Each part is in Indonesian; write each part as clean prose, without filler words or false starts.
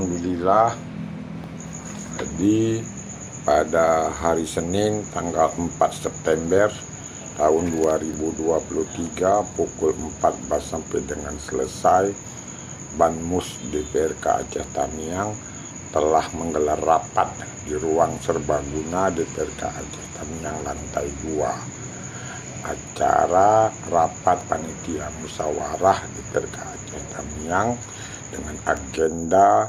Alhamdulillah, jadi pada hari Senin tanggal 4 September tahun 2023 pukul 14 sampai dengan selesai, Banmus DPRK Aceh Tamiang telah menggelar rapat di ruang serbaguna DPRK Aceh Tamiang lantai 2. Acara rapat panitia musyawarah DPRK Aceh Tamiang dengan agenda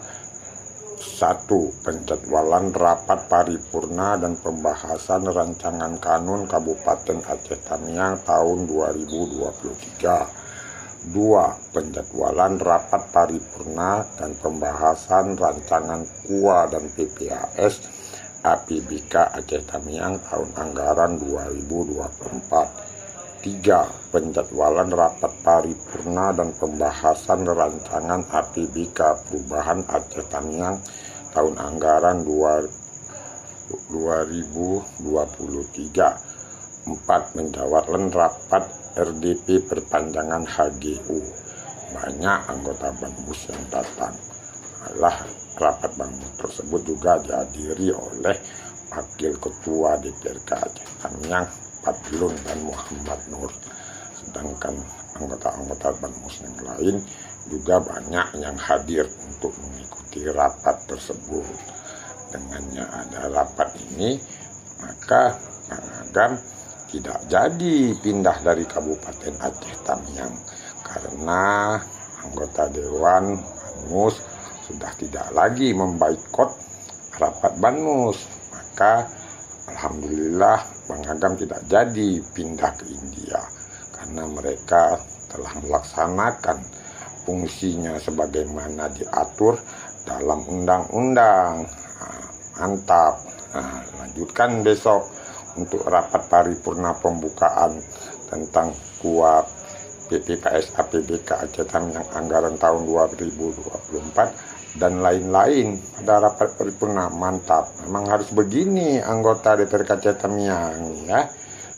1. Penjadwalan rapat paripurna dan pembahasan rancangan kanun Kabupaten Aceh Tamiang tahun 2023. 2. Penjadwalan rapat paripurna dan pembahasan rancangan KUA dan PPAS APBK Aceh Tamiang tahun anggaran 2024. 3. Penjadwalan rapat paripurna dan pembahasan rancangan APBK Perubahan Aceh Tamiang tahun anggaran 2023. 4. Penjadwalan rapat RDP perpanjangan HGU. Banyak anggota Banmus yang datang. Rapat Banmus tersebut juga dihadiri oleh Wakil Ketua DPRK Aceh Tamiang Fadlun dan Muhammad Nur. Sedangkan anggota-anggota Banmus yang lain juga banyak yang hadir untuk mengikuti rapat tersebut. Dengannya ada rapat ini, maka Kang Agam tidak jadi pindah dari Kabupaten Aceh Tamiang karena anggota Dewan Banmus sudah tidak lagi memboikot rapat Banmus. Maka alhamdulillah Bang Agam tidak jadi pindah ke India karena mereka telah melaksanakan fungsinya sebagaimana diatur dalam undang-undang. Mantap. Lanjutkan besok untuk rapat paripurna pembukaan tentang KUA PPKS APBK Aceh Tamiang anggaran tahun 2024 dan lain-lain pada rapat paripurna. Mantap, memang harus begini anggota DPRK Aceh Tamiang ya.